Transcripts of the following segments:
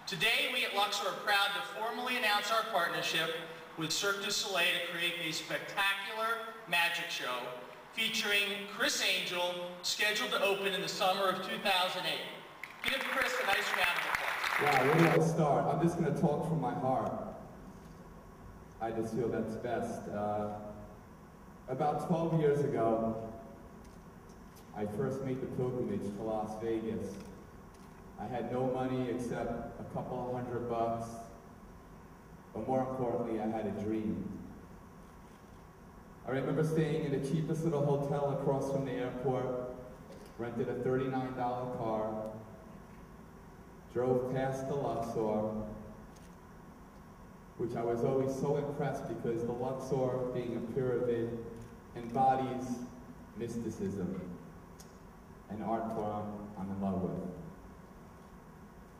Today, we at Luxor are proud to formally announce our partnership with Cirque du Soleil to create a spectacular magic show featuring Criss Angel, scheduled to open in the summer of 2008. Give Criss a nice round of applause. Wow, where do I start? I'm just going to talk from my heart. I just feel that's best. About 12 years ago, I first made the pilgrimage to Las Vegas. I had no money except a couple $100, but more importantly, I had a dream. I remember staying in the cheapest little hotel across from the airport, rented a $39 car, drove past the Luxor, which I was always so impressed because the Luxor, being a pyramid, embodies mysticism, an art form I'm in love with.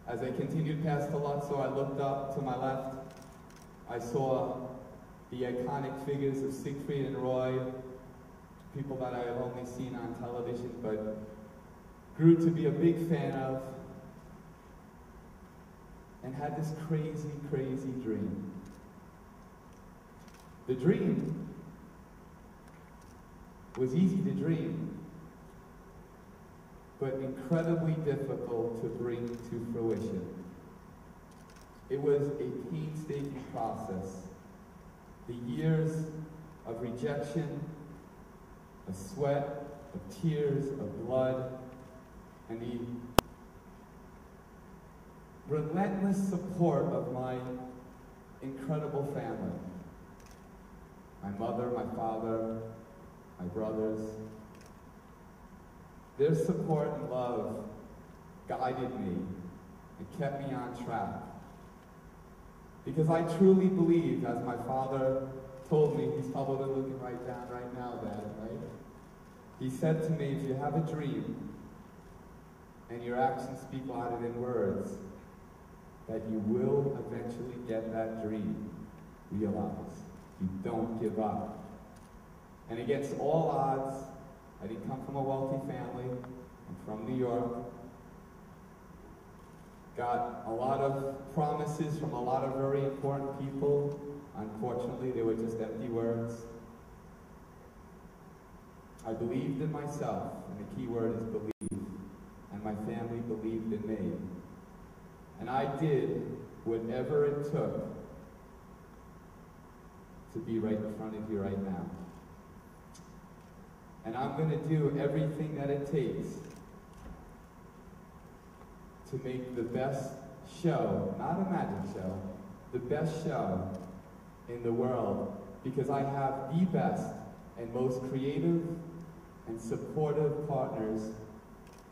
As I continued past the Luxor, I looked up to my left. I saw the iconic figures of Siegfried and Roy, people that I have only seen on television, but grew to be a big fan of, and had this crazy, crazy dream. The dream was easy to dream, but incredibly difficult to bring to fruition. It was a painstaking process. The years of rejection, of sweat, of tears, of blood, and the relentless support of my incredible family. My mother, my father, my brothers. Their support and love guided me and kept me on track. Because I truly believe, as my father told me, he's probably looking right down right now, Dad, right? He said to me, if you have a dream and your actions speak louder than words, that you will eventually get that dream realized. You don't give up. And against all odds, I didn't come from a wealthy family. I'm from New York. Got a lot of promises from a lot of very important people. Unfortunately, they were just empty words. I believed in myself, and the key word is believe. And my family believed in me. And I did whatever it took to be right in front of you right now. And I'm going to do everything that it takes to make the best show, not a magic show, the best show in the world, because I have the best and most creative and supportive partners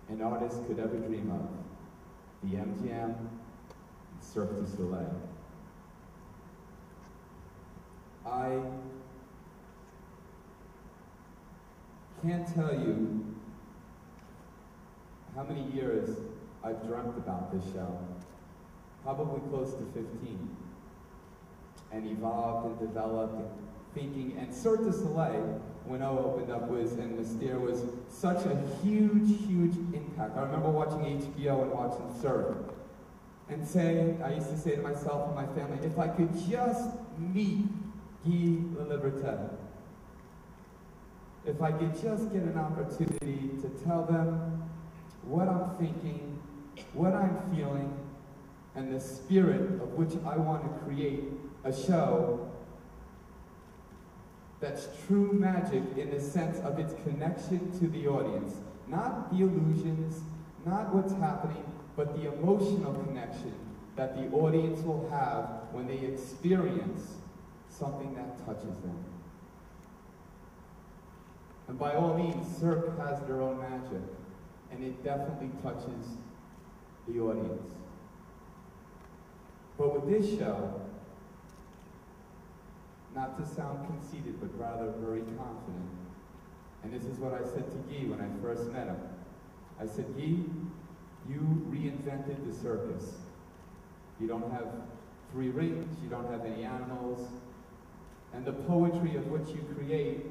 an artist could ever dream of. The MGM, and Cirque du Soleil. I can't tell you how many years I've dreamt about this show. Probably close to 15. And evolved and developed and thinking. And Cirque du Soleil, when I opened up, and Mystere was such a huge, huge impact. I remember watching HBO and watching Cirque. And I used to say to myself and my family, if I could just meet Guy Laliberté, if I could just get an opportunity to tell them what I'm thinking, what I'm feeling, and the spirit of which I want to create a show that's true magic in the sense of its connection to the audience. Not the illusions, not what's happening, but the emotional connection that the audience will have when they experience something that touches them. And by all means, Cirque has their own magic, and it definitely touches the audience. But with this show, not to sound conceited, but rather very confident, and this is what I said to Guy when I first met him. I said, Guy, you reinvented the circus. You don't have 3 rings, you don't have any animals, and the poetry of which you create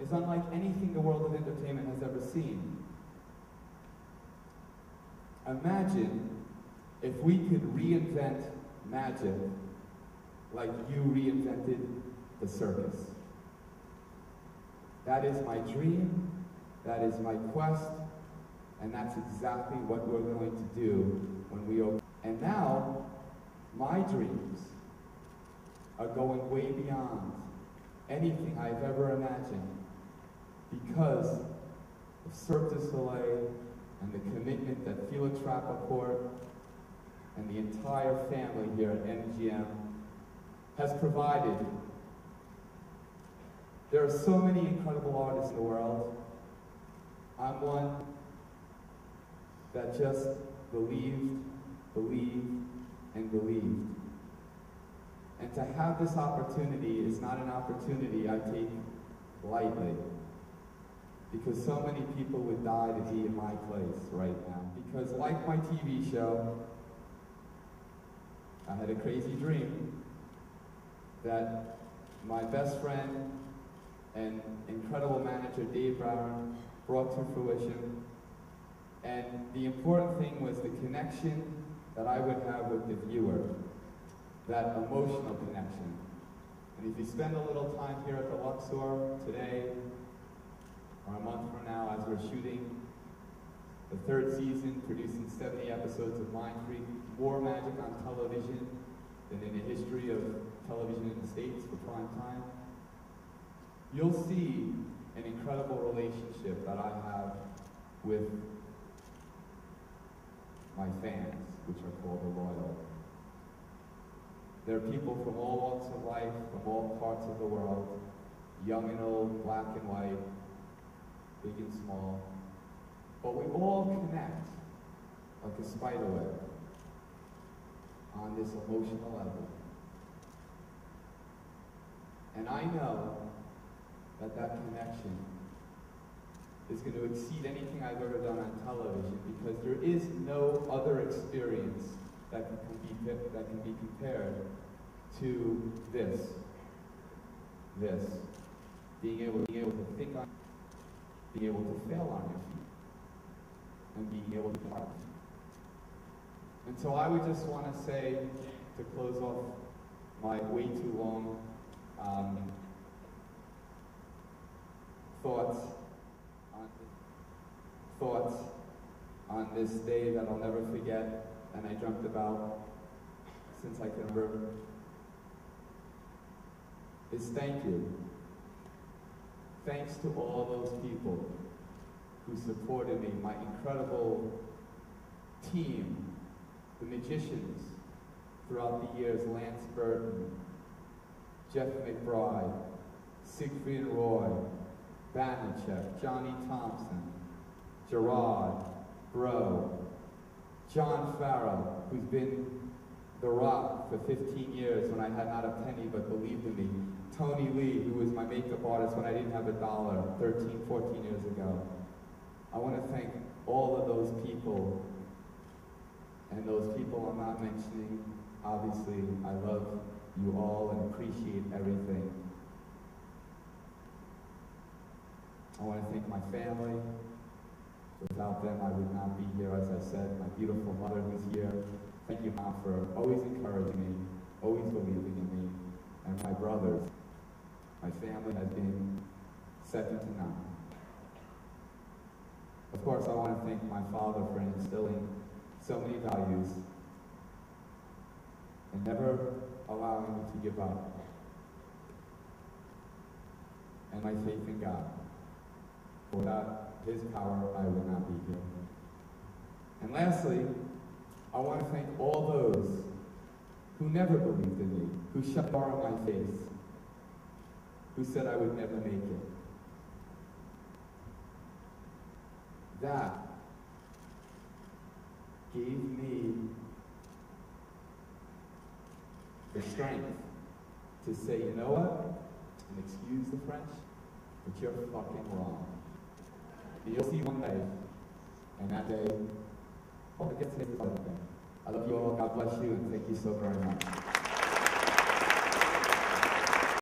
is unlike anything the world of entertainment has ever seen. Imagine if we could reinvent magic like you reinvented the circus. That is my dream, that is my quest, and that's exactly what we're going to do when we open. And now, my dreams are going way beyond anything I've ever imagined because of Cirque du Soleil and the commitment that Felix Rappaport and the entire family here at MGM has provided. There are so many incredible artists in the world. I'm one that just believed, and believed. And to have this opportunity is not an opportunity I take lightly, because so many people would die to be in my place right now. Because like my TV show, I had a crazy dream that my best friend and incredible manager Dave Brown brought to fruition. And the important thing was the connection that I would have with the viewer, that emotional connection. And if you spend a little time here at the Luxor today, or a month from now, as we're shooting the 3rd season, producing 70 episodes of Mind Freak, more magic on television than in the history of television in the States for prime time, you'll see an incredible relationship that I have with my fans, which are called the Loyal. There are people from all walks of life, from all parts of the world, young and old, black and white, big and small, but we all connect like a spider web on this emotional level. And I know that that connection is going to exceed anything I've ever done on television, because there is no other experience that can be compared to this. Being able to think on, being able to fail on your feet, and being able to part. And so I would just want to say, to close off my way too long thoughts on this day that I'll never forget, and I dreamt about since I can remember, is thank you. Thanks to all those people who supported me, my incredible team, the magicians throughout the years, Lance Burton, Jeff McBride, Siegfried Roy, Banachek, Johnny Thompson, Gerard, Bro, John Farrell, who's been The Rock for 15 years when I had not a penny but believed in me, Tony Lee, who was my makeup artist when I didn't have $1 13, 14 years ago. I want to thank all of those people, and those people I'm not mentioning. Obviously, I love you all and appreciate everything. I want to thank my family. Without them, I would not be here, as I said. My beautiful mother who's here. Thank you, Mom, for always encouraging me, always believing in me. And my brothers. My family has been second to none. Of course, I want to thank my father for instilling so many values and never allowing me to give up. And my faith in God. Without His power, I would not be here. And lastly, I want to thank all those who never believed in me, who shut the bar on my face, who said I would never make it. That gave me the strength to say, you know what? And excuse the French, but you're fucking wrong. You'll see one day, and that day, oh, I guess it's another thing. I love you all, God bless you, and thank you so very much.